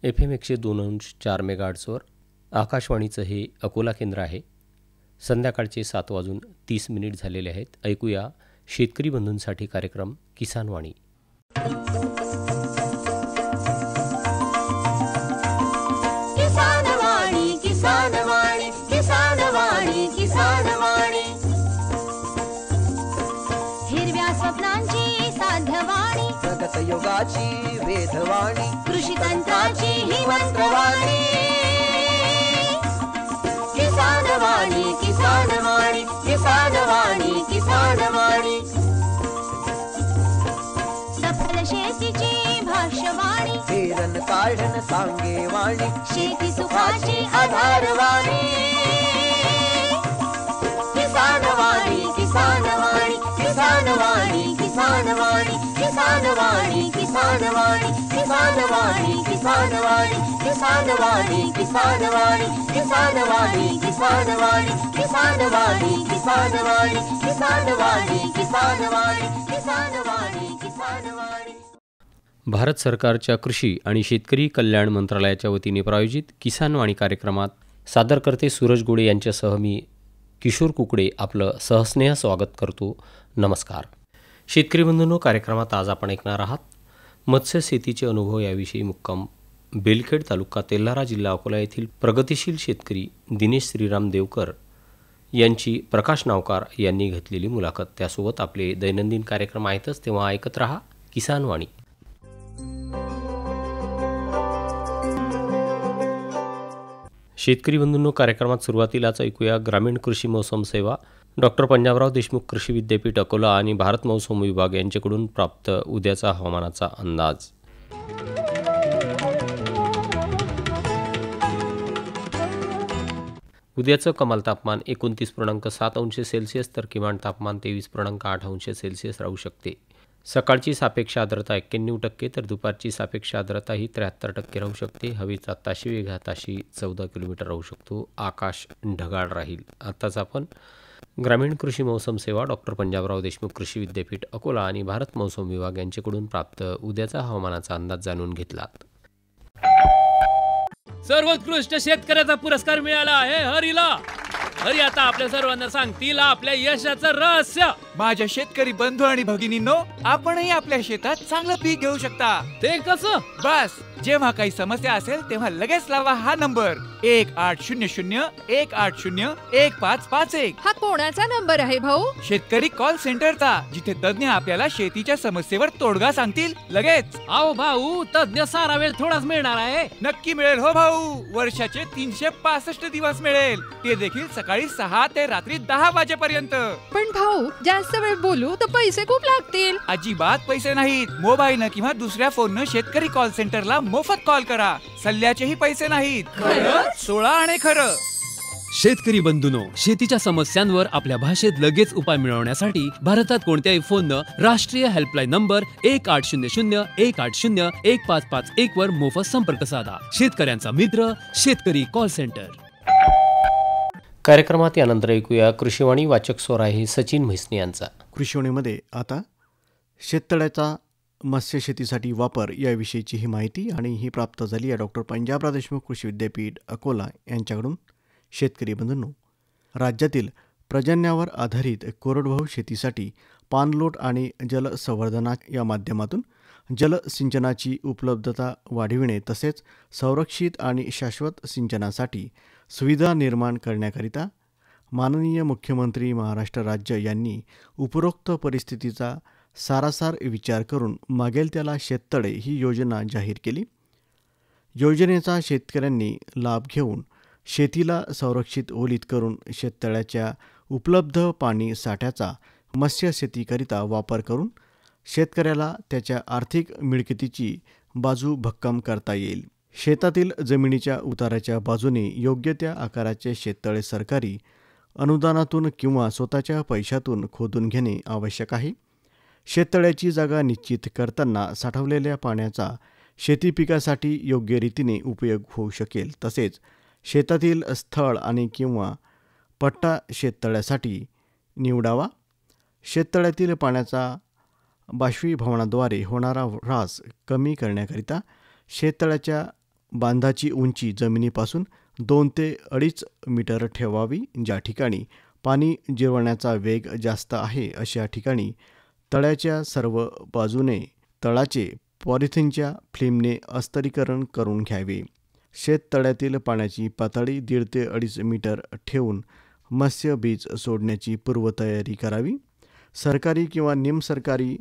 FM 102.4 मेगाहर्ट्झवर आकाशवाणीचं हे अकोला केंद्र आहे. संध्याकाळचे 7:30 झालेले आहेत. ऐकूया शेतकरी बंधूंसाठी कार्यक्रम किसानवाणी. किसानवाणी किसानवाणी किसानवाणी किसानवाणी हिरव्या स्वप्नांची साध्यवाणी प्रगत युगाची वेधवाणी कृषी तंत्राची ही मंत्रवाणी किसानवाणी किसानवाणी किसानवाणी किसानवाणी सफल शेतीची भाष्यवाणी पेरन काढन सांगे वाणी शेती सुखाची आधारवाणी किसानवाणी किसानवाणी किसानवाणी किसानवाणी किसानवाणी किसानवाणी किसानवाणी किसानवाणी किसानवाणी किसानवाणी किसानवाणी किसानवाणी किसानवाणी किसानवाणी किसानवाणी किसानवाणी किसानवाणी किसानवाणी. भारत सरकारच्या कृषी आणि शेतकरी कल्याण मंत्रालयाच्या वतीने प्रायोजित किसानवाणी कार्यक्रमात सादर करते सूरज गोडे यांच्यासह मी किशोर कुकडे आपलं सहस्नेह स्वागत करतो. नमस्कार शेतकरी बंधूंनो, कार्यक्रमात आज आपण ऐकणार आहात मत्स्य शेतीचे अनुभव याविषयी मुक्काम बेलखेड तालुका तेल्हारा जिल्हा अकोला येथील प्रगतिशील शेतकरी दिनेश श्रीराम देवकर यांची प्रकाश नावकार यांनी घेतलेली मुलाखत. त्यासोबत आपले दैनंदिन कार्यक्रम आहेतच, तेव्हा ऐकत रहा किसानवाणी. शेतकरी बंधूंनो, कार्यक्रमात सुरुवातीलाच ऐकूया ग्रामीण कृषी मौसम सेवा, डॉक्टर पंजाबराव देशमुख कृषी विद्यापीठ अकोला आणि भारत मौसम विभाग यांच्याकडून प्राप्त उद्याचा हवामानाचा अंदाज. उद्याचं कमाल तापमान 29.7 अंश सेल्सिअस तर किमान तापमान 23.8 अंश सेल्सिअस राहू शकते. सकाळची सापेक्ष आर्द्रता 91% तर दुपारची सापेक्ष आर्द्रता ही 73% राहू शकते. हवेचा ताशी वेग हा ताशी 14 किलोमीटर राहू शकतो. आकाश ढगाळ राहील. आताच आपण ग्रामीण कृषी मौसम सेवा, डॉक्टर पंजाबराव देशमुख कृषी विद्यापीठ अकोला आणि भारत मौसम विभाग यांच्याकडून प्राप्त उद्याचा हवामानाचा अंदाज जाणून घेतलात. सर्वोत्कृष्ट शेतकऱ्याचा पुरस्कार मिळाला आहे हरीला. हरी आता आपल्या सर्वांना सांगतील आपल्या यशाचं रहस्य. माझ्या शेतकरी बंधू आणि भगिनींनो, आपणही आपल्या शेतात चांगलं पीक घेऊ शकता. ते कसं? बस जेव्हा काही समस्या असेल तेव्हा लगेच लावा हा नंबर 1800-180-1551. हा कोणाचा नंबर आहे भाऊ? शेतकरी कॉल सेंटरचा, जिथे तज्ञ आपल्याला शेतीच्या समस्येवर तोडगा सांगतील लगेच. अहो भाऊ, तज्ञ सारा वेळ थोडाच मिळणार आहे. नक्की मिळेल हो भाऊ. वर्षाचे 365 दिवस मिळेल, ते देखील सकाळी 6 ते रात्री 10 वाजेपर्यंत. पण भाऊ, जास्त वेळ बोलू तर पैसे खूप लागतील. अजिबात पैसे नाहीत. मोबाईलनं किंवा दुसऱ्या फोननं शेतकरी कॉल सेंटरला मोफत कॉल करा. सल्ल्याचेही पैसे नाहीत. खरं 16 आणि खरं. शेतकरी बंधूंनो, शेतीच्या समस्यांवर आपल्या भाषेत लगेच उपाय मिळवण्यासाठी भारतात कोणत्याही फोननं राष्ट्रीय हेल्पलाईन नंबर 1800-180-1551 वर मोफत संपर्क साधा. शेतकऱ्यांचा मित्र शेतकरी कॉल सेंटर. कार्यक्रमात यानंतर ऐकूया कृषीवाणी. वाचक स्वर आहे सचिन म्हैसने यांचा. कृषीवाणीमध्ये आता शेततळ्याचा मत्स्य शेतीसाठी वापर याविषयीची ही माहिती आणि ही प्राप्त झाली आहे डॉक्टर पंजाबराव देशमुख कृषी विद्यापीठ अकोला यांच्याकडून. शेतकरी बंधूंनो, राज्यातील पर्जन्यावर आधारित कोरडवाहू शेतीसाठी पाणलोट आणि जलसंवर्धना या माध्यमातून जलसिंचनाची उपलब्धता वाढविणे तसेच संरक्षित आणि शाश्वत सिंचनासाठी सुविधा निर्माण करण्याकरिता माननीय मुख्यमंत्री महाराष्ट्र राज्य यांनी उपरोक्त परिस्थितीचा सारासार विचार करून मागेल त्याला शेततळे ही योजना जाहीर केली. योजनेचा शेतकऱ्यांनी लाभ घेऊन शेतीला संरक्षित ओलीत करून शेततळ्याच्या उपलब्ध पाणी साठ्याचा मत्स्य शेतीकरिता वापर करून शेतकऱ्याला त्याच्या आर्थिक मिळकतीची बाजू भक्कम करता येईल. शेतातील जमिनीच्या उताराच्या बाजूने योग्य त्या आकाराचे शेततळे सरकारी अनुदानातून किंवा स्वतःच्या पैशातून खोदून घेणे आवश्यक आहे. शेततळ्याची जागा निश्चित करताना साठवलेल्या पाण्याचा शेती पिकासाठी योग्य रीतीने उपयोग होऊ शकेल. तसेच शेतातील स्थळ आणि किंवा पट्टा शेततळ्यासाठी निवडावा. शेततळ्यातील पाण्याचा बाष्पीभवनाद्वारे होणारा ऱ्हास कमी करण्याकरिता शेततळ्याच्या बांधाची उंची जमिनीपासून 2 ते 2.5 मीटर ठेवावी. ज्या ठिकाणी पाणी जिरवण्याचा वेग जास्त आहे अशा ठिकाणी तळ्याच्या सर्व बाजूने तळाचे पॉलिथिनच्या फिल्मने अस्तरीकरण करून घ्यावे. शेततळ्यातील पाण्याची पातळी 1.5 ते 2.5 मीटर ठेवून मत्स्य बीज सोडण्याची पूर्वतयारी करावी. सरकारी किंवा निमसरकारी,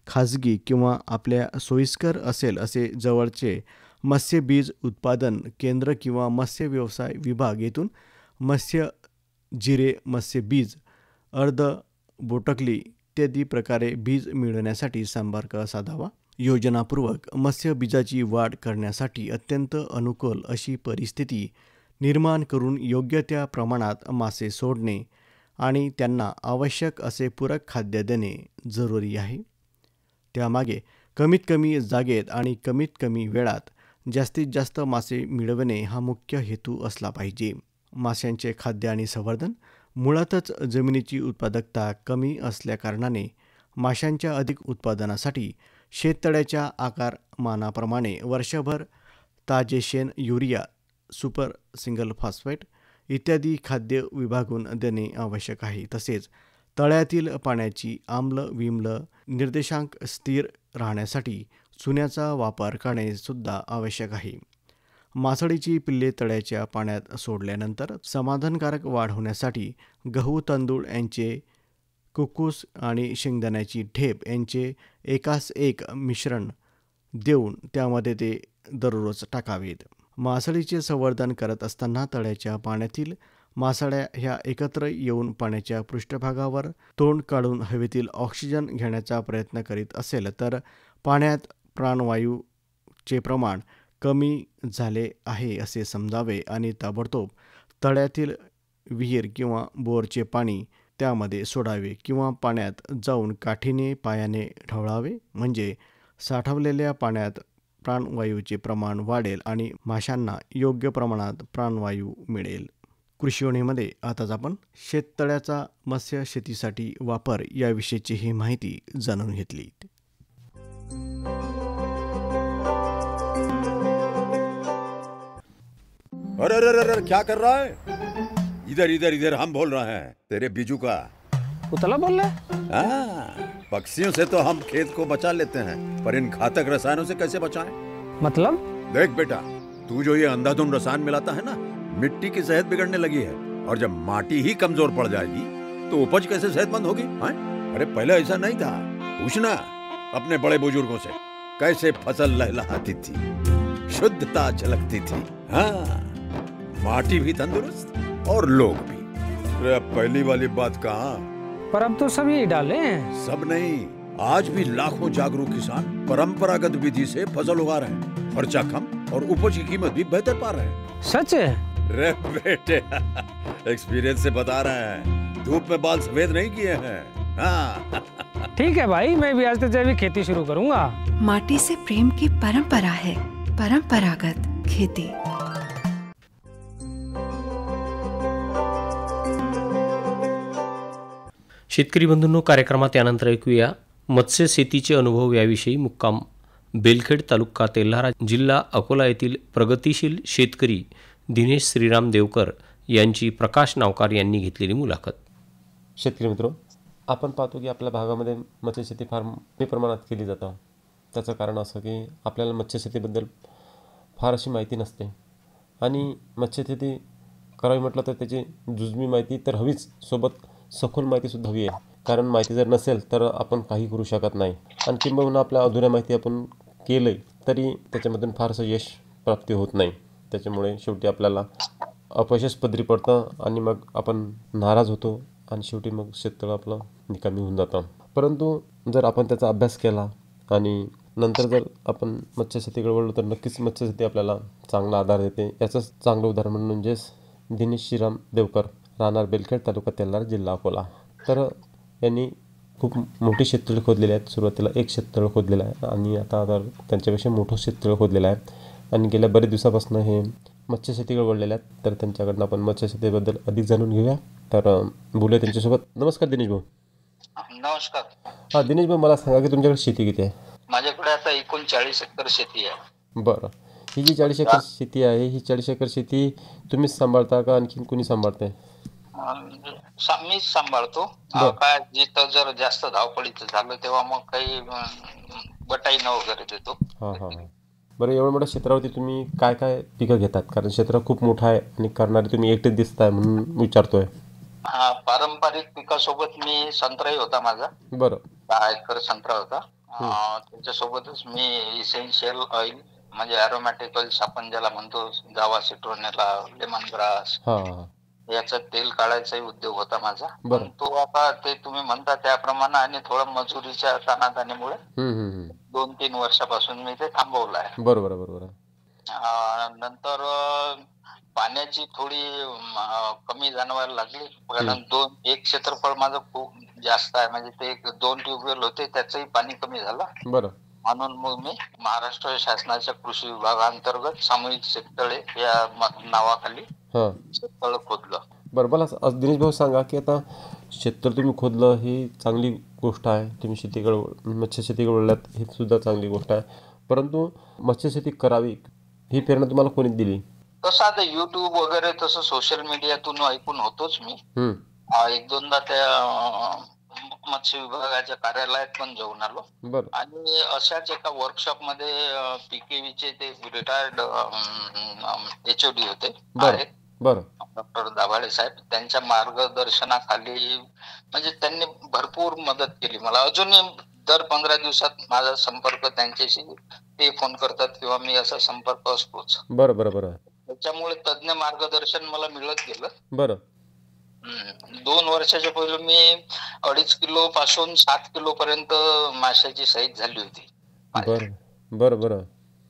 खाजगी किंवा आपल्या सोयीस्कर असेल असे जवळचे मत्स्य बीज उत्पादन केंद्र किंवा मत्स्य व्यवसाय विभाग येथून मत्स्य जिरे, मत्स्य बीज, अर्ध बोटकली इत्यादी प्रकारे बीज मिळवण्यासाठी संपर्क साधावा. योजनापूर्वक मत्स्य बीजाची वाढ करण्यासाठी अत्यंत अनुकूल अशी परिस्थिती निर्माण करून योग्य त्या प्रमाणात मासे सोडणे आणि त्यांना आवश्यक असे पूरक खाद्य देणे जरुरी आहे. त्यामागे कमीत कमी जागेत आणि कमीत कमी वेळात जास्तीत जास्त मासे मिळवणे हा मुख्य हेतू असला पाहिजे. माशांचे खाद्य आणि संवर्धन. मुळातच जमिनीची उत्पादकता कमी असल्याकारणाने माशांच्या अधिक उत्पादनासाठी शेततळ्याच्या आकारमानाप्रमाणे वर्षभर ताजे शेण, युरिया, सुपर सिंगल फॉस्फेट इत्यादी खाद्य विभागून देणे आवश्यक आहे. तसेच तळ्यातील पाण्याची आम्ल विम्ल निर्देशांक स्थिर राहण्यासाठी चुन्याचा वापर करणे सुद्धा आवश्यक आहे. मासळीची पिल्ले तळ्याच्या पाण्यात सोडल्यानंतर समाधानकारक वाढ होण्यासाठी गहू, तांदूळ यांचे कुक्कुस आणि शेंगदाण्याची ढेप यांचे एकास एक मिश्रण देऊन त्यामध्ये ते दररोज टाकावेत. मासळीचे संवर्धन करत असताना तळ्याच्या पाण्यातील मासळ्या ह्या एकत्र येऊन पाण्याच्या पृष्ठभागावर तोंड काढून हवेतील ऑक्सिजन घेण्याचा प्रयत्न करीत असेल तर पाण्यात प्राणवायूचे प्रमाण कमी झाले आहे असे समजावे आणि ताबडतोब तळ्यातील विहीर किंवा बोरचे पाणी त्यामध्ये सोडावे किंवा पाण्यात जाऊन काठीने पायाने ढवळावे. म्हणजे साठवलेल्या पाण्यात प्राणवायूचे प्रमाण वाढेल आणि माशांना योग्य प्रमाणात प्राणवायू मिळेल. कृषीवाणीमध्ये आताच आपण शेततळ्याचा मत्स्य शेतीसाठी वापर याविषयीची ही माहिती जाणून घेतली. अरे अरे अरे क्या कर रहा है? इधर इधर इधर, हम बोल रहे हैं तेरे बीजू का. उतला बोल रहा है? हाँ, पक्षियों से तो हम खेत को बचा लेते हैं, पर इन घातक रसायनों से कैसे बचाएं? मतलब? देख बेटा, तू जो ये अंधाधुंध रसायन मिलाता है ना, मिट्टी की सेहत बिगड़ने लगी है. और जब माटी ही कमजोर पड़ जाएगी तो उपज कैसे सेहतमंद होगी? अरे पहले ऐसा नहीं था. पूछना अपने बड़े बुजुर्गों से, कैसे फसल लहलहाती थी, शुद्धता झलकती थी. हाँ, माटी भी तंदुरुस्त और लोग भी. अरे पहली वाली बात कहाँ? पर अब तो सभी डाले हैं. सब नहीं, आज भी लाखों जागरूक किसान परंपरागत विधि से फसल उगा रहे हैं. खर्चा कम और उपज की कीमत भी बेहतर पा रहे हैं. सच है? रे बेटे, एक्सपीरियंस से बता रहे हैं. धूप में बाल सफेद नहीं किए हैं. हाँ. ठीक है भाई, मैं भी आज से जैविक खेती शुरू करूंगा. माटी से प्रेम की परंपरा है. परंपरागत खेती. शेतकरी बंधूंनो, कार्यक्रमात यानंतर ऐकूया मत्स्य शेतीचे अनुभव याविषयी मुक्काम बेलखेड, तालुका तेल्हारा, जिल्हा अकोला येथील प्रगतिशील शेतकरी दिनेश श्रीराम देवकर यांची प्रकाश नावकार यांनी घेतलेली मुलाखत. शेतकरी मित्र, आपण पाहतो की आपल्या भागामध्ये मत्स्यशेती फार मोठ्या प्रमाणात केली जातं. त्याचं कारण असं की आपल्याला मत्स्यशेतीबद्दल फार अशी माहिती नसते आणि मत्स्यशेती करावी म्हटलं तर त्याची जुजमी माहिती तर हवीच, सोबत सखोल माहितीसुद्धा हवी आहे. कारण माहिती जर नसेल तर आपण काही करू शकत नाही आणि किंबहुना आपल्या अधुऱ्या माहिती आपण केलं तरी त्याच्यामधून फारसं यश प्राप्ती होत नाही. त्याच्यामुळे शेवटी आपल्याला अपयशच पदरी पडतं आणि मग आपण नाराज होतो आणि शेवटी मग शेततळं आपलं निकामी होऊन जातं. परंतु जर आपण त्याचा अभ्यास केला आणि नंतर जर आपण मत्स्यशेतीकडे वळलो तर नक्कीच मत्स्यशेती आपल्याला चांगला आधार देते. याचंच चांगलं उदाहरण म्हणजेच दिनेश श्रीराम देवकर, राहणार बेलखेड, तालुका तेल्हारा, जिल्हा अकोला. तर यांनी खूप मोठी शेततळं खोदलेली आहेत. सुरुवातीला एक शेततळं खोदलेलं आहे आणि आता त्यांच्यापेक्षा मोठं शेततळं खोदलेलं आहे आणि गेल्या बरेच दिवसापासून हे मत्स्यशेतीकडे वळलेले आहेत. तर त्यांच्याकडनं आपण मत्स्यशेतीबद्दल अधिक जाणून घेऊया. तर बोलूया त्यांच्यासोबत. नमस्कार दिनेश भाऊ. नमस्कार. हां दिनेश भाऊ, मला सांगा की तुमच्याकडे शेती किती आहे? माझ्याकडे आता 39 एकर शेती आहे. बरं, ही जी 40 एकर शेती आहे, ही 40 एकर शेती तुम्हीच सांभाळता का आणखीन कुणी सांभाळते? मीच सांभाळतो. काय जिथं जर जास्त धावपळीचं झालं तेव्हा मग काही बटाईनं वगैरे देतो. हां हां हां. बरं, एवढ्या मोठ्या क्षेत्रावरती तुम्ही काय काय पिकं घेतात? कारण क्षेत्र खूप मोठं आहे आणि करणारे तुम्ही एकटेच दिसताय म्हणून विचारतोय. हा, पारंपरिक पिकासोबत मी संत्राही होता माझा. बरं. 10 एकर संत्रा होता. त्याच्यासोबतच मी इसेन्शियल ऑइल म्हणजे अरोमॅटिक ऑइल्स आपण ज्याला म्हणतो, जावा, सिट्रोनेला, लेमन ग्रास, याचा तेल काढायचाही उद्योग होता माझा. पण तो आता ते तुम्ही म्हणता त्याप्रमाणे आणि थोडं मजुरीच्या ताणाताणीमुळे 2-3 वर्षापासून मी ते थांबवलं आहे. बरोबर बरोबर. नंतर पाण्याची थोडी कमी जाणवायला लागली, कारण एक क्षेत्रफळ माझं खूप जास्त आहे, म्हणजे ते 2 ट्यूबवेल होते, त्याचंही पाणी कमी झालं. बरं. म्हणून मग मी महाराष्ट्र शासनाच्या कृषी विभागांतर्गत सामूहिक शेततळे या नावाखाली शेततळ खोदलं. बरं, मला दिनेश भाऊ सांगा की आता शेततळ तुम्ही खोदलं ही चांगली गोष्ट आहे, तुम्ही शेतीकडे मत्स्यशेतीकडे वळलात ही सुद्धा चांगली गोष्ट आहे, परंतु मत्स्यशेती करावी ही प्रेरणा तुम्हाला कोणी दिली? तसं आता युट्यूब वगैरे तसं सोशल मीडियातून ऐकून होतोच मी. 1-2दा त्या मत्स्य विभागाच्या कार्यालयात पण जाऊन आलो. आणि अशाच एका वर्कशॉप मध्ये PKVचे ते रिटायर्ड HOD होते, डॉक्टर दाभाडे साहेब, त्यांच्या मार्गदर्शनाखाली म्हणजे त्यांनी भरपूर मदत केली मला. अजूनही दर 15 दिवसात माझा संपर्क त्यांच्याशी, ते फोन करतात किंवा मी असा संपर्क असतोच. बरं बरं बरं. त्याच्यामुळे तज्ञ मार्गदर्शन मला मिळत गेलं. बरं. 2 वर्षाच्या पहिले मी 2.5 किलो पासून 7 किलो पर्यंत माशाची साईज झाली होती. बरं बरं बरं.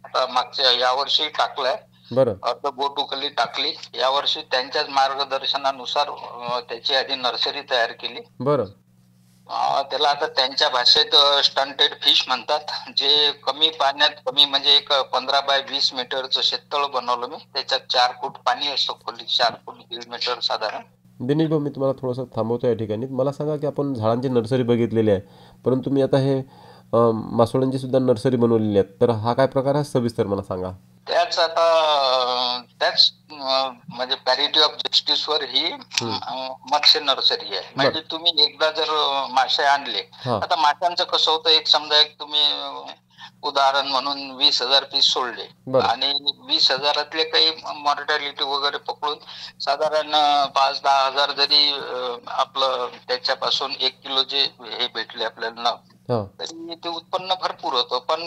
आता मागच्या यावर्षी टाकलाय. बरं. अर्ध बोटुकली टाकली यावर्षी. त्यांच्याच मार्गदर्शनानुसार त्याची आधी नर्सरी तयार केली. बरं. त्याला आता त्यांच्या भाषेत स्टंटेड फिश म्हणतात. जे कमी पाण्यात, कमी म्हणजे एक 15 बाय 20 मीटरचं शेततळ बनवलं मी. त्याच्यात 4 फूट पाणी असतं, खोली 4 फूट 1.5 मीटर साधारण. दिनेश भाऊ, मी तुम्हाला थोडंसं थांबवतो या ठिकाणी. मला सांगा की आपण झाडांची नर्सरी बघितलेली आहे, परंतु मी आता हे मासोळ्यांची सुद्धा नर्सरी बनवलेली आहे, तर हा काय प्रकार आहे सविस्तर मला सांगा. त्याच म्हणजे पॅरिटी ऑफ जस्टिस वर ही मत्स्य नर्सरी आहे. म्हणजे तुम्ही एकदा जर मासे आणले, आता माशांचं कसं होतं, एक समजा एक तुम्ही उदाहरण म्हणून 20,000 पीस सोडले आणि 20,000तले काही मॉर्टॅलिटी वगैरे पकडून साधारण 5-10 हजार जरी आपलं त्याच्यापासून 1 किलो जे हे भेटले आपल्याला, तरी ते उत्पन्न भरपूर होतं. पण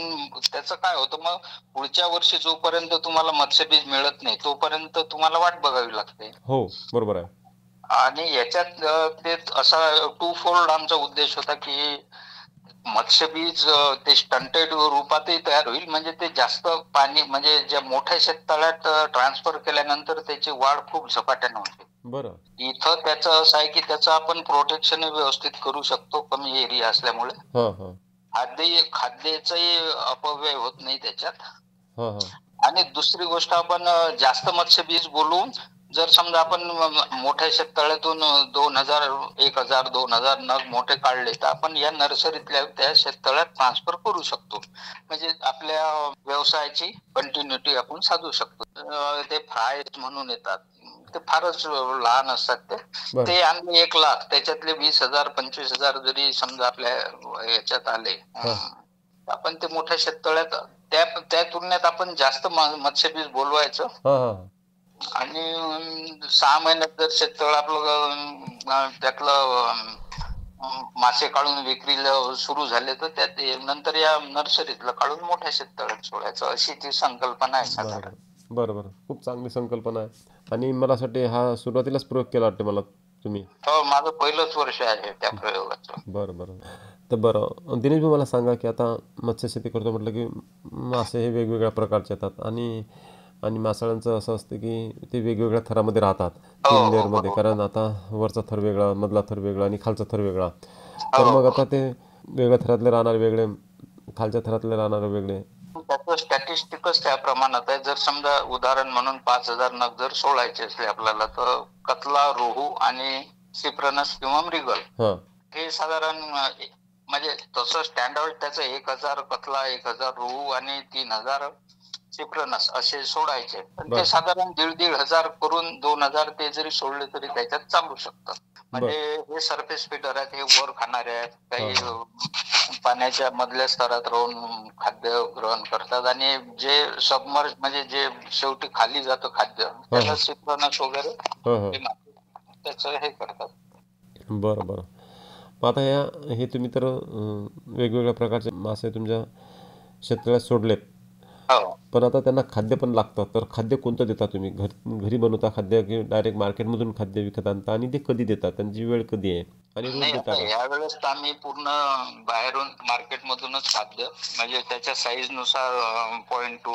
त्याचं काय होतं, मग पुढच्या वर्षी जोपर्यंत तुम्हाला मत्स्यबीज मिळत नाही तोपर्यंत तुम्हाला वाट बघावी लागते. हो, बरोबर आहे. आणि याच्यात ते असा 2 फोल्ड आमचा उद्देश होता की मत्स्यबीज ते स्टंटेड रूपातही तयार होईल, म्हणजे ते जास्त पाणी म्हणजे ज्या मोठ्या शेततळ्यात ट्रान्सफर केल्यानंतर त्याची वाढ खूप झपाट्याने होते. बरं. इथं त्याचं असं आहे की त्याचं आपण प्रोटेक्शन व्यवस्थित करू शकतो कमी एरिया असल्यामुळे. खाद्याचाही अपव्यय होत नाही त्याच्यात. आणि दुसरी गोष्ट, आपण जास्त मत्स्यबीज बोलवून जर समजा आपण मोठ्या शेततळ्यातून 2,000, 1,000, 2,000 नग मोठे काढले तर आपण या नर्सरीतल्या त्या शेततळ्यात ट्रान्सफर करू शकतो. म्हणजे आपल्या व्यवसायाची कंटिन्युटी आपण साधू शकतो. ते फ्रायज म्हणून येतात, ते फारच लहान असतात. ते आणले 1 लाख, त्याच्यातले 20,000, 25,000 जरी समजा आपल्या याच्यात आले, आपण ते मोठ्या शेततळ्यात त्या तुलनेत आपण जास्त मत्स्यबीज बोलवायचं. आणि 6 महिन्यात जर शेततळ आपलं त्यातलं मासे काढून विक्रीला सुरू झाले तर त्यात नंतर या नर्सरीतलं काढून मोठ्या शेततळ्यात सोडायचं, अशी ती संकल्पना आहे साधारण. बरोबर, खूप चांगली संकल्पना आहे. आणि मला वाटते हा सुरुवातीलाच प्रयोग केला वाटते मला तुम्ही. हो, माझं पहिलंच वर्ष आहे त्या प्रयोगाचं. बरं बरं. तर बरं दिनेश भाऊ, मला सांगा की आता मत्स्यशेती करतो म्हटलं की मासे हे वेगवेगळ्या प्रकारचे येतात आणि मासळ्यांचं असं असतं की ते वेगवेगळ्या थरामध्ये राहतात, 3 लेअरमध्ये. कारण आता वरचा थर वेगळा, मधला थर वेगळा आणि खालचा थर वेगळा. तर मग आता ते वेगळ्या थरातले राहणार वेगळे, खालच्या थरातले राहणार वेगळे. त्याचं स्टॅटिस्टिकच त्या प्रमाणात आहे. जर समजा उदाहरण म्हणून 5,000 नग जर सोडायचे असले आपल्याला, तर कतला, रोहू आणि सिप्रनस किंवा मृगल हे साधारण म्हणजे तसं स्टँडर्ड त्याचं 1,000 कतला, 1,000 रोहू आणि 3,000 सिप्रनस असे सोडायचे. पण ते साधारण 1,500 करून 2,000 ते जरी सोडले तरी त्याच्यात चालू शकतात. म्हणजे हे सरफेस फीडर आहेत, हे वर खाणारे आहेत, काही पाण्याच्या मधल्या स्तरात राहून खाद्य ग्रहण करतात, आणि जे सबमर्ज म्हणजे जे शेवटी खाली जातं खाद्य त्याला सिप्रनस वगैरे त्याच हे करतात. बरं बरं. मग आता हे तुम्ही तर वेगवेगळ्या प्रकारचे मासे तुमच्या शेततळ्यात सोडलेत, पण आता त्यांना खाद्य पण लागतं, तर खाद्य कोणतं देता तुम्ही? घरी बनवता खाद्य की डायरेक्ट मार्केटमधून खाद्य विकत आणता, आणि ते कधी देतात, त्यांची वेळ कधी आहे, आणि रोज देता का? यावेळेस तर आम्ही पूर्ण बाहेरून मार्केटमधूनच खाद्य, म्हणजे त्याच्या साईज नुसार 0.2,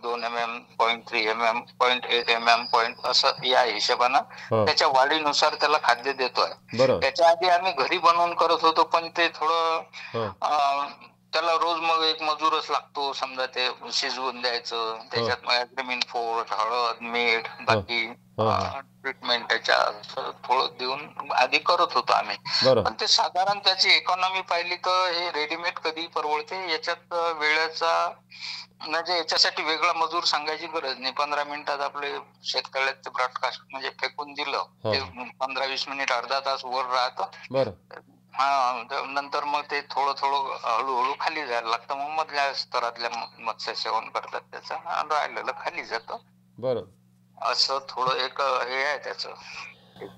2 mm, 0.3 mm, 0.8 mm असं या हिशोबानं त्याच्या वाढीनुसार त्याला खाद्य देतोय. त्याच्या आधी आम्ही घरी बनवून करत होतो, पण ते थोडं त्याला रोज मग एक मजूरच लागतो, समजा ते शिजवून द्यायचं, त्याच्यात ॲग्रीमिनोफोर्ट, हळद, मीठ, बाकी ट्रीटमेंट त्याच्या थोडं देऊन आधी करत होतो आम्ही. पण ते साधारण त्याची इकॉनॉमी पाहिली तर हे रेडीमेड कधी परवडते, याच्यात वेळेचा म्हणजे याच्यासाठी वेगळा मजूर सांगायची गरज नाही. 15 मिनिटात आपले शेततळ्यात ब्रॉडकास्ट म्हणजे फेकून दिलं, ते 15-20 मिनिट अर्धा तास वर राहतं. नंतर मग ते थोडं थोडं हळूहळू खाली जायला लागतं, मग मधल्या स्तरातल्या मत्स्य सेवन करतात त्याचं, राहिलेलं खाली जातं. बरं, असं थोडं एक हे आहे त्याचं.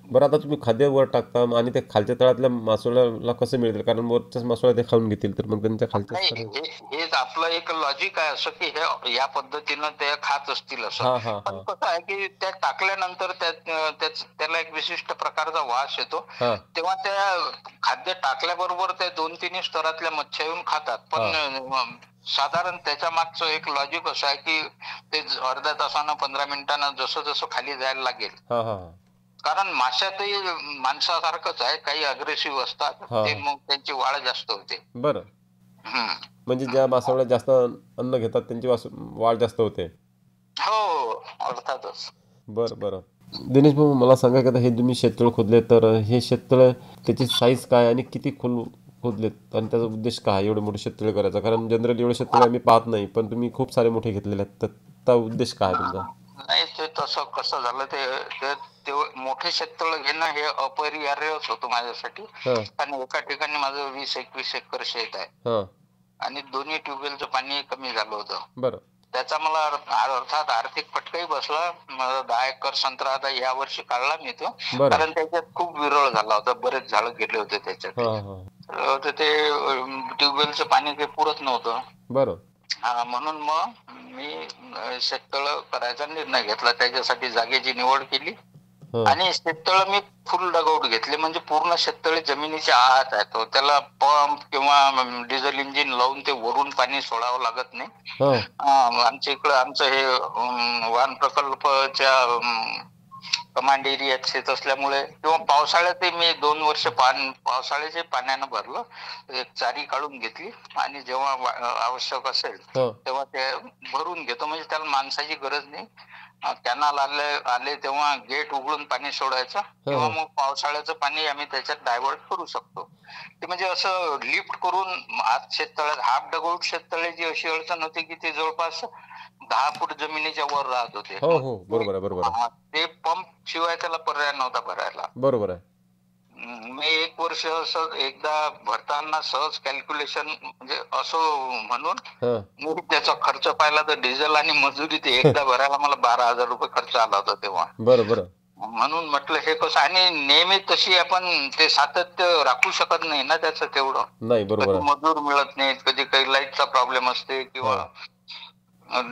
बरं, आता तुम्ही खाद्य वर टाकता आणि ते खालच्या तळातल्या मासोळ्याला कसं मिळतील? कारण वरच्याच मासोळ्या ते खाऊन घेतील, तर मग त्यांच्या खालच्या हे आपलं एक लॉजिक आहे असं की हे या पद्धतीनं ते खात असतील असं. पण कसं आहे की त्या टाकल्यानंतर त्याला एक विशिष्ट प्रकारचा वास येतो, तेव्हा त्या खाद्य टाकल्याबरोबर त्या 2-3 स्तरातल्या मच्छ्या येऊन खातात. पण साधारण त्याच्या मागचं एक लॉजिक असं आहे की ते अर्ध्या तासानं 15 मिनिटांना जसं जसं खाली जायला लागेल, कारण माशातही माणसासारखंच आहे, काही अग्रेसिव्ह असतात, ते मग त्यांची वाढ जास्त होते. बरं, म्हणजे ज्या मासोळ्या जास्त अन्न घेतात त्यांची वाढ जास्त होते. हो, अर्थातच. बरं बरं. दिनेश भाऊ, मला सांगा की आता हे तुम्ही शेततळ खोदले, तर हे शेततळ त्याची साईज काय आणि किती खोदलेत, आणि त्याचा उद्देश काय एवढे मोठे शेततळे करायचा? कारण जनरली एवढे शेततळे आम्ही पाहत नाही, पण तुम्ही खूप सारे मोठे घेतलेले आहेत, तर त्याचा उद्देश काय तुमचा? नाही, ते तसं कसं झालं, ते मोठे शेततळ घेणं हे अपरिहार्यच होतं माझ्यासाठी. आणि एका ठिकाणी माझं 20-21 एकर शेत आहे, आणि दोन्ही ट्यूबवेलचं पाणी कमी झालं होतं. बरं, त्याचा मला अर्थात आर्थिक फटकाही बसला. माझा 10 एकर संत्रा आता या वर्षी काढला मी तो, कारण त्याच्यात खूप विरळ झाला होता, बरेच झाडं गेले होते त्याच्यात, तर ते ट्यूबवेलचं पाणी काही पुरत नव्हतं. बरं, म्हणून मग मी शेततळ करायचा निर्णय घेतला. त्याच्यासाठी जागेची निवड केली, आणि शेततळ मी फुल डगआउट घेतले, म्हणजे पूर्ण शेततळे जमिनीच्या आत आहे. त्याला पंप किंवा डिझेल इंजिन लावून ते वरून पाणी सोडावं लागत नाही. आमच्या इकडं आमचं हे वान प्रकल्पच्या कमांड एरियात शेत असल्यामुळे, किंवा पावसाळ्यातही मी 2 वर्ष पावसाळ्याचे पाण्यानं भरलं, एक चारी काढून घेतली, आणि जेव्हा आवश्यक असेल तेव्हा ते भरून घेतो, म्हणजे त्याला माणसाची गरज नाही. कॅनल आले तेव्हा गेट उघडून पाणी सोडायचं, किंवा मग पावसाळ्याचं पाणी आम्ही त्याच्यात डायव्हर्ट करू शकतो. ते म्हणजे असं लिफ्ट करून आत शेततळ्यात हाफ डगआउट शेततळ्याची अशी अडचण होती की ते जवळपास 10 फूट जमिनीच्या वर राहत होते. हो, बरोबर आहे, बरोबर आहे. ते पंप शिवाय त्याला पर्याय नव्हता भरायला. बरोबर आहे. मी 1 वर्ष असं एकदा भरताना सहज कॅल्क्युलेशन म्हणजे असं म्हणून मी त्याचा खर्च पाहिला, तर डिझेल आणि मजुरी ते एकदा भरायला मला 12,000 रुपये खर्च आला होता तेव्हा. बरोबर. म्हणून म्हटलं हे कसं, आणि नेहमी तशी आपण ते सातत्य राखू शकत नाही ना त्याचं तेवढं. नाही, बरोबर. मजूर मिळत नाहीत, कधी काही लाईटचा प्रॉब्लेम असते, किंवा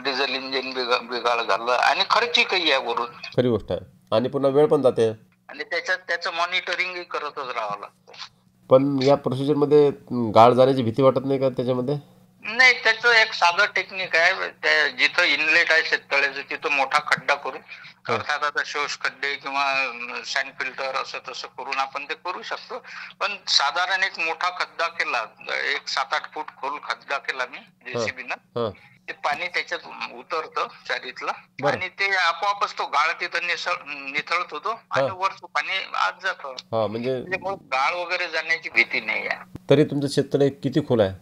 डिझेल इंजिन बिघाड झालं, आणि खर्ची काही आहे वरून. खरी गोष्ट आहे, आणि पुन्हा वेळ पण जाते, आणि त्याचं मॉनिटरिंग करतच राहावं लागतं. पण या प्रोसिजर मध्ये गाळ जाण्याची भीती वाटत नाही का त्याच्यामध्ये? नाही, त्याचं एक साधं टेक्निक आहे. जिथं इनलेट आहे शेततळ्याचं तिथं मोठा खड्डा करून, अर्थात आता शोष खड्डे किंवा सँड फिल्टर असं तसं करून आपण ते करू शकतो. पण साधारण एक मोठा खड्डा केला, एक 7-8 फूट खोल खड्डा केला मी जेसीबीनं, ते पाणी त्याच्यात उतरतं चारीतलं, आणि ते आपोआपच तो गाळ तिथं निथळत होतो, आणि वरचं पाणी आत जातं. म्हणजे गाळ वगैरे जाण्याची भीती नाही आहे. तरी तुमचं शेततळे किती खोल आहे?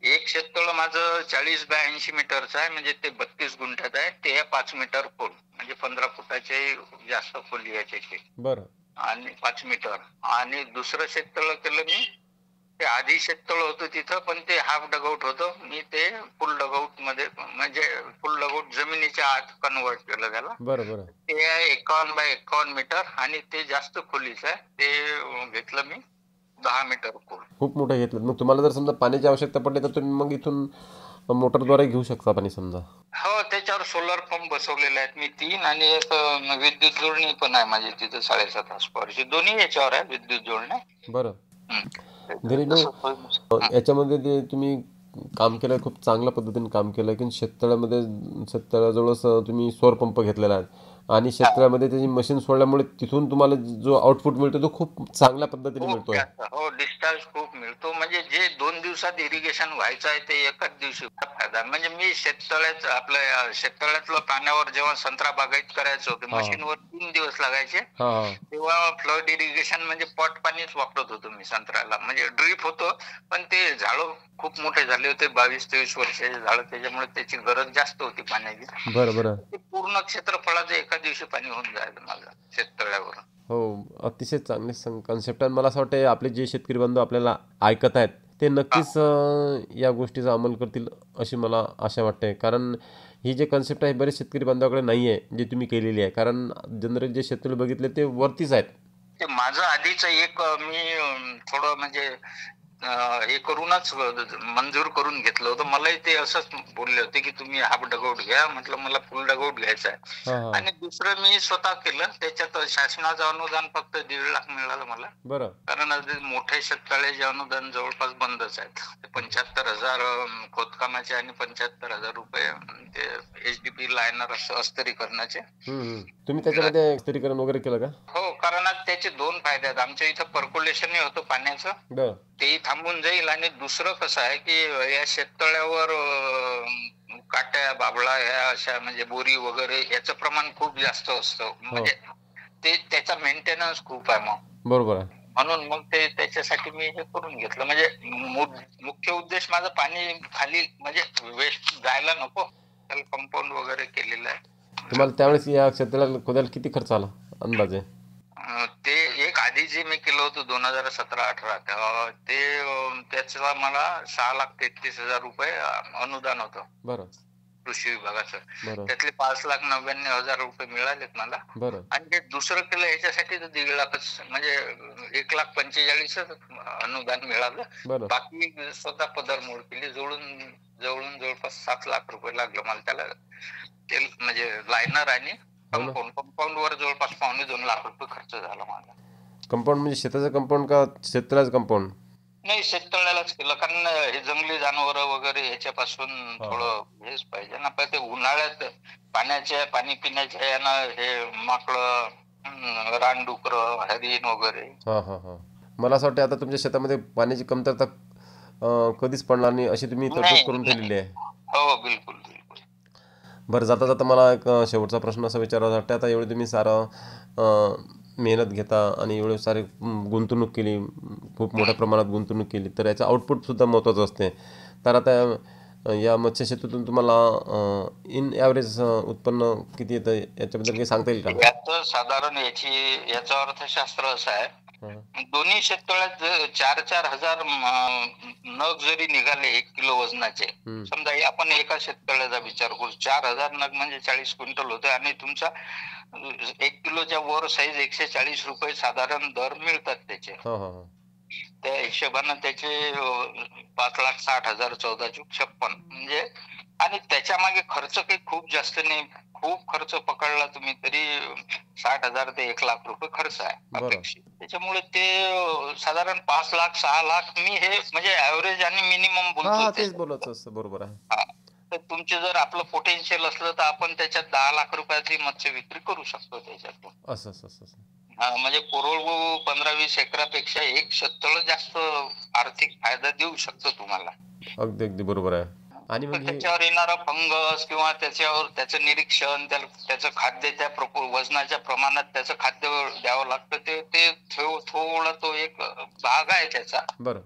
एक शेततळ माझं 40 बाय 80 मीटरचं आहे, म्हणजे ते 32 गुंठ्यात आहे. ते 5 मीटर खोल, म्हणजे 15 फुटाचे जास्त खोली आहे त्याची. बरं. आणि 5 मीटर. आणि दुसरं शेततळ केलं मी, ते आधी शेततळ होतं तिथं, पण ते हाफ डगआउट होतं. मी ते फुल डगआउट मध्ये, म्हणजे फुल डगआउट जमिनीच्या आत कन्वर्ट केलं त्याला. बरं बरं. ते आहे 51 बाय 51 मीटर आणि ते जास्त खोलीचं आहे. ते घेतलं मी 10 मीटर खोल. खूप मोठं घेतलं. मग तुम्हाला जर समजा पाण्याची आवश्यकता पडली तर तुम्ही मग इथून मोटरद्वारे घेऊ शकता पाणी समजा. हो, त्याच्यावर सोलर पंप बसवलेले आहेत मी 3, आणि एक विद्युत जोडणी पण आहे माझी तिथं 7.5 हॉर्सपॉवरची. दोन्ही याच्यावर आहे विद्युत जोडण्या. बरं. याच्यामध्ये ते तुम्ही काम केलं, खूप चांगल्या पद्धतीने काम केलं की शेततळ्यामध्ये, शेततळ्याजवळच तुम्ही सौर पंप घेतलेला आहे आणि शेततळ्यामध्ये त्याची मशीन सोडल्यामुळे तिथून तुम्हाला जो आउटपुट मिळतो तो खूप चांगल्या पद्धतीने मिळतोय. हो, डिस्चार्ज खूप मिळतो. म्हणजे जे 2 दिवसात इरिगेशन व्हायचं आहे ते एकाच दिवशी फायदा. म्हणजे मी आपल्या शेततळ्यातलं पाण्यावर जेव्हा संत्रा बागायत करायचं होतं, मशीनवर 3 दिवस लागायचे, तेव्हा फ्लड इरिगेशन म्हणजे पट पाणीच वापरत होतो मी संत्र्याला. म्हणजे ड्रीप होतं, पण ते झाडं खूप मोठे झाले होते, 22-23 वर्षाचे झाडं, त्याच्यामुळे त्याची गरज जास्त होती पाण्याची. बरोबर. ते पूर्ण क्षेत्रफळाचं एका दिवशी पाणी होऊन जायचं माझं शेततळ्यावर. हो, अतिशय चांगली कन्सेप्ट आहे. मला असं वाटतं आपले जे शेतकरी बंधू आपल्याला ऐकत आहेत ते नक्कीच या गोष्टीचा अंमल करतील अशी मला आशा वाटते. कारण ही जे कन्सेप्ट आहे बरेच शेतकरी बांधवाकडे नाही आहे जे तुम्ही केलेली आहे. कारण जनरल जे शेतकरी बघितले ते वरतीच आहेत. ते माझं आधीच एक मी थोडं म्हणजे हे करूनच मंजूर करून घेतलं होतं. मलाही ते असंच बोलले होते की तुम्ही हाफ डगआउट घ्या. म्हटलं मला फुल डगआउट घ्यायचं आहे. आणि दुसरं मी स्वतः केलं. त्याच्यात शासनाचं अनुदान फक्त 1.5 लाख मिळालं मला. बरं. कारण मोठे शेततळ्याचे अनुदान जवळपास बंदच आहेत. 75,000 खोदकामाचे आणि 75,000 रुपये ते HDP लायनर अस्थिरीकरणाचे. तुम्ही त्याच्यामध्ये अस्थिरीकरण वगैरे केलं का? हो, कारण त्याचे 2 फायदे आहेत. आमच्या इथं पर्क्युलेशनही होतं पाण्याचं, तेही थांबून जाईल. आणि दुसरं कसं आहे की या शेततळ्यावर काट्या, बाबळा, या अशा म्हणजे बोरी वगैरे याचं प्रमाण खूप जास्त असतं. म्हणजे ते त्याचा मेंटेनन्स खूप आहे. मग बरोबर आहे. म्हणून मग ते त्याच्यासाठी मी हे करून घेतलं. म्हणजे मुख्य उद्देश माझं पाणी खाली म्हणजे वेस्ट जायला नको, त्याला कंपाऊंड वगैरे केलेलं आहे. तुम्हाला त्यावेळेस या शेततळ्याला खोदायला किती खर्च आला अंदाजे? ते एक आधी जे मी केलं होतं 2017-18 ते त्याचा मला 6,33,000 रुपये अनुदान होतं. बरं. कृषी विभागाचं. त्यातले 5,99,000 रुपये मिळालेत मला. बरं. आणि ते दुसरं केलं ह्याच्यासाठी तर 1.5 लाखच, म्हणजे 1,45,000 अनुदान मिळालं. बाकी स्वतः पदरमोड केली. जवळून जवळपास 7 लाख रुपये लागलं मला त्याला. ते म्हणजे लायनर आणि कंपाऊंड वर जवळपास 2.25 लाख रुपये खर्च झाला माझा. कंपाऊंड म्हणजे शेताचं कंपाऊंड का शेततळ्याचं कंपाऊंड? नाही, शेततळ्यालाच केलं. कारण हे जंगली जनावर वगैरे ह्याच्यापासून थोडं हेच पाहिजे ना. पण ते उन्हाळ्यात पाणी पिण्याच्या यानं हे माकडं, रानडुकरं, हरिण वगैरे. मला असं वाटतं आता तुमच्या शेतामध्ये पाण्याची कमतरता कधीच पडणार नाही अशी तुम्ही तरतूद करून ठेवलेली आहे. हो, बिलकुल. बरं, जाता जाता मला एक शेवटचा प्रश्न असा विचारायचा वाटतं. आता एवढी तुम्ही सारं मेहनत घेता आणि एवढे सारे गुंतवणूक केली, खूप मोठ्या प्रमाणात गुंतवणूक केली, तर याचं आउटपुटसुद्धा महत्त्वाचं असते. तर आता या मत्स्यशेतीतून तुम्हाला इन ॲव्हरेज उत्पन्न किती येतं याच्याबद्दल काही सांगता येईल का? याचं साधारण याचं अर्थशास्त्र असं आहे, दोन्ही शेततळ्यात 4-4 हजार नग जरी निघाले 1 किलो वजनाचे, समजा आपण एका शेततळ्याचा विचार करू, 4,000 नग म्हणजे 40 क्विंटल होते आणि तुमचा 1 किलोच्या वर साईज 140 रुपये साधारण दर मिळतात त्याचे. त्या हिशोबानं त्याचे 5,60,000 14,56 म्हणजे. आणि त्याच्या मागे खर्च काही खूप जास्त नाही, खूप खर्च पकडला तुम्ही तरी 60,000 ते 1 लाख रुपये खर्च आहे अपेक्षित. त्याच्यामुळे ते साधारण 5 लाख 6 लाख मी हे म्हणजे ऍव्हरेज आणि मिनिमम बोलतो. तेच बोलत असतं, बरोबर आहे. तर तुमचे जर आपलं पोटेन्शियल असलं तर आपण त्याच्यात 10 लाख रुपयाची मत्स्य विक्री करू शकतो त्याच्यातून. असं म्हणजे कोरडवाहू 15-20 एकरापेक्षा एक शेततळ जास्त आर्थिक फायदा देऊ शकतो तुम्हाला. अगदी बरोबर आहे. आणि त्याच्यावर येणारा फंगस किंवा त्याचं निरीक्षण, त्याचं खाद्य त्या वजनाच्या प्रमाणात त्याचं खाद्य द्यावं लागतं, ते थोडा तो एक भाग आहे त्याचा. बरं.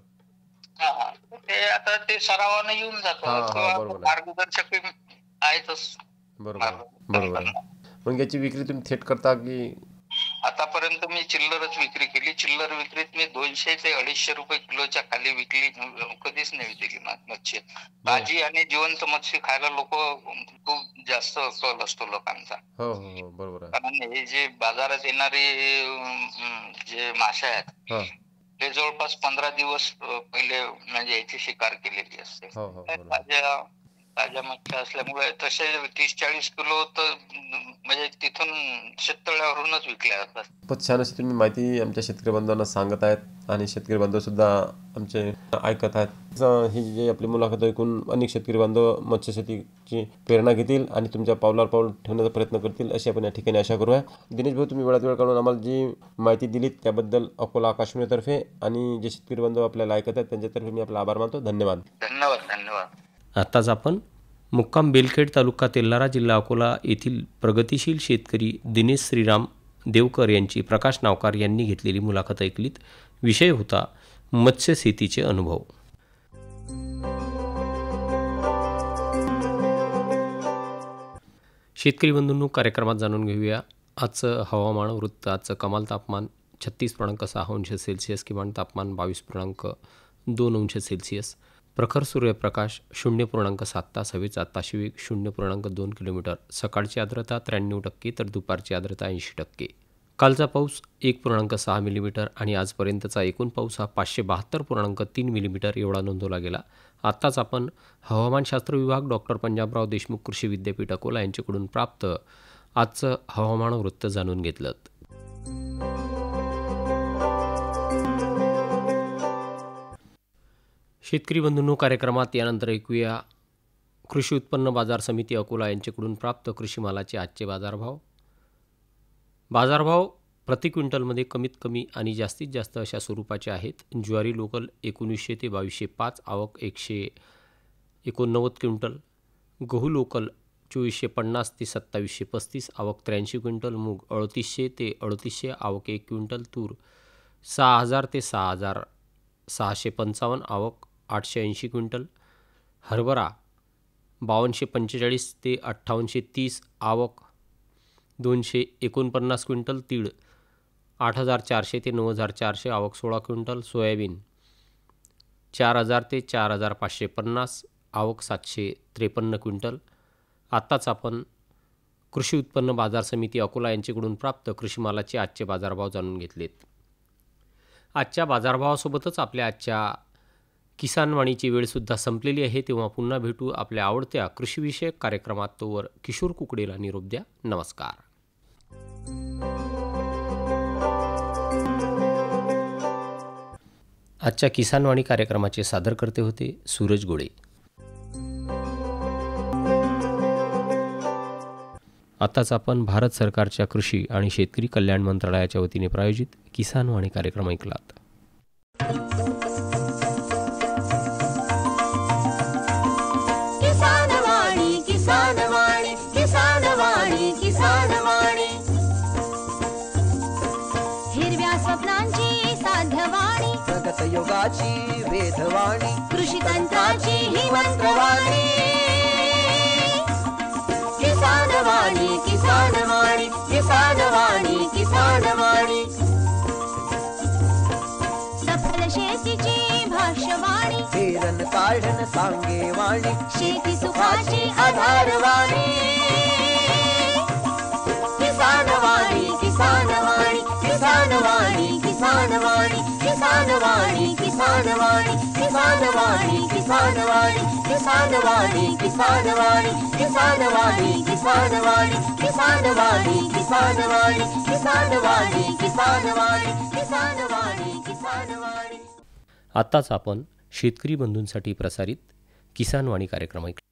ते आता ते सरावानं येऊन जातं किंवा मार्गदर्शक आहेतच. बरोबर. मग याची विक्री तुम्ही थेट करता की? आतापर्यंत मी चिल्लरच विक्री केली. चिल्लर विक्रीत मी 200 ते 250 रुपये किलोच्या खाली विकली कधीच नाही विकली मच्छी. ताजी आणि जिवंत मच्छी खायला लोक खूप जास्त कल असतो लोकांचा. बरोबर. कारण हे जे बाजारात येणारे जे मासे आहेत ते जवळपास 15 दिवस पहिले म्हणजे याची शिकार केलेली असते. ताज्या मच्छ्या असल्यामुळे तसे 30-40 किलो तर म्हणजे तिथून शेततळ्यावरूनच विकल्या जातात. खूपच छान अशी तुम्ही माहिती आमच्या शेतकरी बांधवांना सांगत आहेत आणि शेतकरी बांधव सुद्धा आमचे ऐकत आहेत. ही जी आपली मुलाखत ऐकून अनेक शेतकरी बांधव मत्स्यशेतीची प्रेरणा घेतील आणि तुमच्या पावलावर पाऊल ठेवण्याचा प्रयत्न करतील अशी आपण या ठिकाणी आशा करूया. दिनेश भाऊ, तुम्ही वेळात वेळ काढून आम्हाला जी माहिती दिलीत त्याबद्दल अकोला आकाशवाणीतर्फे आणि जे शेतकरी बांधव आपल्याला ऐकत आहेत त्यांच्यातर्फे मी आपला आभार मानतो. धन्यवाद. आताच आपण मुक्काम बेलखेड तालुका तेल्लारा जिल्हा अकोला येथील प्रगतिशील शेतकरी दिनेश श्रीराम देवकर यांची प्रकाश नावकार यांनी घेतलेली मुलाखत ऐकलीत. विषय होता मत्स्यशेतीचे अनुभव. शेतकरी बंधूंनो, कार्यक्रमात जाणून घेऊया आजचं हवामान वृत्त. आजचं कमाल तापमान 36.6 अंश सेल्सिअस, किमान तापमान 22.2 अंश सेल्सिअस, प्रखर सूर्यप्रकाश 0.7 तास, हवेचा ताशी 0.2 किलोमीटर, सकाळची आर्द्रता 93% तर दुपारची आर्द्रता 80%. कालचा पाऊस 1.6 मिलीमीटर आणि आजपर्यंतचा एकूण पाऊस हा 572.3 मिलीमीटर एवढा नोंदवला गेला. आत्ताच आपण हवामानशास्त्र विभाग डॉक्टर पंजाबराव देशमुख कृषी विद्यापीठ अकोला यांच्याकडून प्राप्त आजचं हवामान वृत्त जाणून घेतलं. शेतकरी बंधूंनो, कार्यक्रमात यानंतर ऐकूया कृषी उत्पन्न बाजार समिती अकोला यांच्याकडून प्राप्त कृषी मालाचे आजचे बाजारभाव. बाजारभाव प्रति क्विंटलमध्ये कमीत कमी आणि जास्तीत जास्त अशा स्वरूपाचे आहेत. ज्वारी लोकल 1900 ते 2205, आवक 189 क्विंटल. गहू लोकल 2450 ते 2735, आवक 83 क्विंटल. मूग 3800 ते 3800, आवक 1 क्विंटल. तूर 6000 ते 6655, आवक 880 क्विंटल. हरभरा 5245 ते 5830, आवक 249 क्विंटल. तीळ 8400 ते 9400, आवक 16 क्विंटल. सोयाबीन 4000 ते 4550, आवक 753 क्विंटल. आत्ताच आपण कृषी उत्पन्न बाजार समिती अकोला यांच्याकडून प्राप्त कृषी मालाचे आजचे बाजारभाव जाणून घेतलेत. आजच्या बाजारभावासोबतच आपल्या आजच्या किसानवाणीची वेळसुद्धा संपलेली आहे. तेव्हा पुन्हा भेटू आपल्या आवडत्या कृषीविषयक कार्यक्रमात. तोवर किशोर कुकडेला निरोप द्या. नमस्कार. आजच्या किसानवाणी कार्यक्रमाचे सादरकर्ते होते सूरज गोळे. आताच आपण भारत सरकारच्या कृषी आणि शेतकरी कल्याण मंत्रालयाच्या वतीने प्रायोजित किसानवाणी कार्यक्रम ऐकलात. किसानवाणी किसानवाणी किसानवाणी किसानवाणी, हिरव्या स्वप्नांची साध्यवाणी, प्रगत योगाची वेधवाणी, कृषी तंत्राची ही मंत्रवाणी. किसानवाणी किसानवाणी किसानवाणी किसानवाणी, सफल शेतीची भाष्यवाणी, पेरन काढन सांगे वाणी, शेती सुखाची आधारवाणी. किसानवाणी किसानवाणी किसानवाणी किसानवाणी किसानवाणी किसानवाणी किसानवाणी किसानवाणी किसानवाणी किसानवाणी किसानवाणी किसानवाणी किसानवाणी किसानवाणी किसानवाणी किसानवाणी किसानवाणी किसानवाणी. आत्ताच आपण शेतकरी बंधूंसाठी प्रसारित किसानवाणी कार्यक्रम ऐकला.